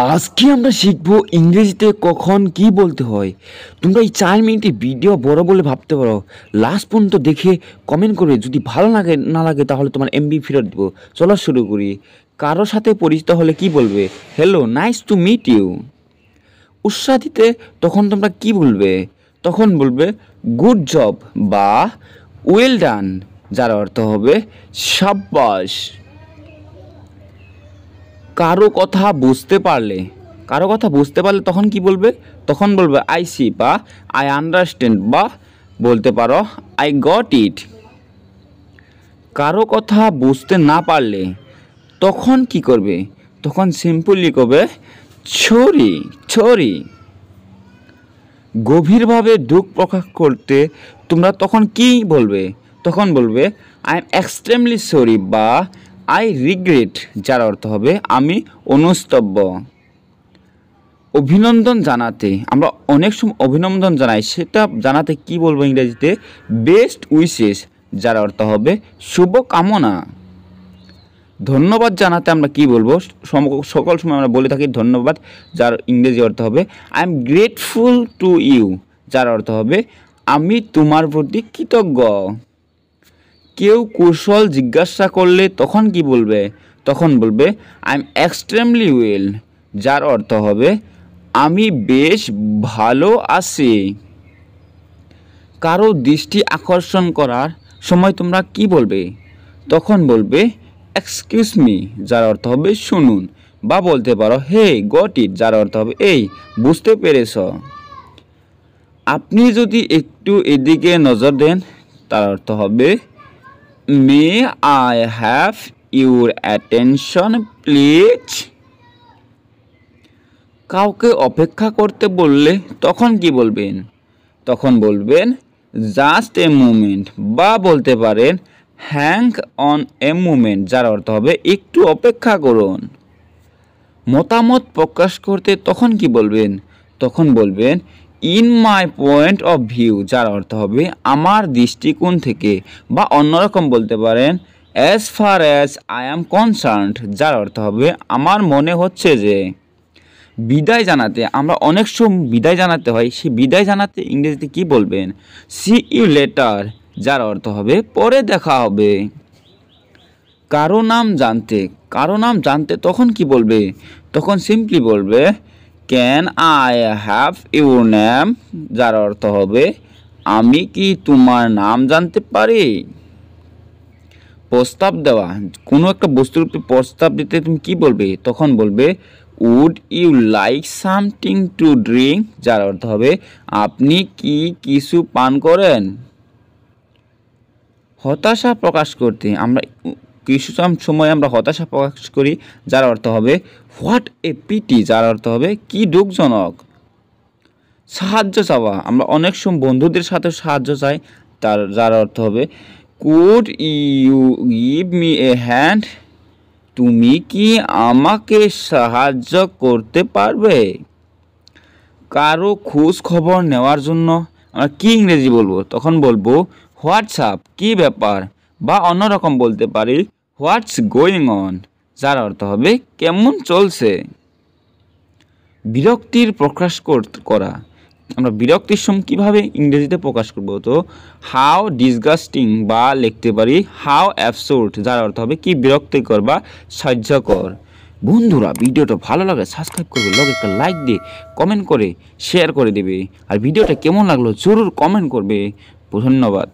আজকে আমরা শিখবো ইংরেজিতে কখন কি বলতে হয়। তোমরা এই 4 মিনিটের ভিডিও বড় বলে ভাবতে পারো, লাস্ট পর্যন্ত দেখে কমেন্ট করবে। যদি ভালো না লাগে তাহলে তোমার এমবি ফেরত দিব। চলো শুরু করি। কারো সাথে পরিচিত হলে কি বলবে? Hello, nice to meet you. উৎসাহ দিতে তখন তোমরা কি বলবে? তখন বলবে গুড জব বা ওয়েল ডান, যার অর্থ হবে সাব্বাস। কারো কথা বুঝতে পারলে তখন কি বলবে? তখন বলবে আই সি বা আই আন্ডারস্ট্যান্ড, বা বলতে পারো আই গট ইট। কারো কথা বুঝতে না পারলে তখন কি করবে? তখন সিম্পলি করবে সরি সরি। গভীরভাবে দুঃখ প্রকাশ করতে তোমরা তখন কি বলবে? তখন বলবে আই এম এক্সট্রিমলি সরি বা আই রিগ্রেট, যার অর্থ হবে আমি অনুস্তব্য। অভিনন্দন জানাতে আমরা অনেক সময় অভিনন্দন জানাই, সেটা জানাতে কি বলবো ইংরেজিতে? বেস্ট উইশেস, যার অর্থ হবে শুভকামনা। ধন্যবাদ জানাতে আমরা কি বলবো? সকল সময় আমরা বলে থাকি ধন্যবাদ, যার ইংরেজি অর্থ হবে I am grateful to you, যার অর্থ হবে আমি তোমার প্রতি কৃতজ্ঞ। কেউ কুশল জিজ্ঞাসা করলে তখন কি বলবে? তখন বলবে আই এম এক্সট্রিমলি ওয়েল, যার অর্থ হবে আমি বেশ ভালো আছি। কারো দৃষ্টি আকর্ষণ করার সময় তোমরা কি বলবে? তখন বলবে এক্সকিউজ মি, যার অর্থ হবে শুনুন, বা বলতে পারো হে গট ইট, যার অর্থ হবে এই বুঝতে পেরেছ। আপনি যদি একটু এদিকে নজর দেন, তার অর্থ হবে may I have your attention please. কাউকে অপেক্ষা করতে বললে তখন কি বলবেন? তখন বলবেন জাস্ট এ মুমেন্ট, বা বলতে পারেন হ্যাং অন এ মুমেন্ট, যার অর্থ হবে একটু অপেক্ষা করুন। মতামত প্রকাশ করতে তখন কি বলবেন? তখন বলবেন in my point of view, যার অর্থ হবে আমার দৃষ্টিকোণ থেকে, বা অন্যরকম বলতে পারেন as far as I am concerned, যার অর্থ হবে আমার মনে হচ্ছে যে। বিদায় জানাতে আমরা অনেক সময় বিদায় জানাতে হয়, সেই বিদায় জানাতে ইংরেজিতে কি বলবেন? সি ইউ লেটার, যার অর্থ হবে পরে দেখা হবে। কারো নাম জানতে তখন কি বলবে? তখন সিম্পলি বলবে can I have your name, যার অর্থ হবে আমি কি তোমার নাম জানতে পারি। প্রস্তাব দেওয়া, কোনো একটা বস্তুর উপরে প্রস্তাব দিতে তুমি কি বলবে? তখন বলবে would you like something to drink, যার অর্থ হবে আপনি কি কিছু পান করেন। হতাশা প্রকাশ করতে আমরা কিছু সময় আমরা হতাশা প্রকাশ করি, যার অর্থ হবে হোয়াট এ পিটি, যার অর্থ হবে কি দুঃখজনক। সাহায্য চাওয়া আমরা অনেক সময় বন্ধুদের সাথে সাহায্য চাই, যার অর্থ হবে could you give me a hand, তুমি কি আমাকে সাহায্য করতে পারবে। কারো খোঁজ খবর নেওয়ার জন্য আমরা কি ইংরেজি বলবো? তখন বলবো হোয়াটসঅ্যাপ, কি ব্যাপার, বা অন্যরকম বলতে পারি হোয়াটস গোয়িং অন, যার অর্থ হবে কেমন চলছে। বিরক্তির প্রকাশ করা আমরা বিরক্তির সময় কীভাবে ইংরেজিতে প্রকাশ করব? তো হাউ ডিসগাস্টিং, বা লিখতে পারি হাউ অ্যাবসার্ড, যার অর্থ হবে কি বিরক্তিকর বা সাহায্যকর। বন্ধুরা ভিডিওটা ভালো লাগে সাবস্ক্রাইব করবে, লগে একটা লাইক দিয়ে কমেন্ট করে শেয়ার করে দেবে, আর ভিডিওটা কেমন লাগলো জরুর কমেন্ট করবে। ধন্যবাদ।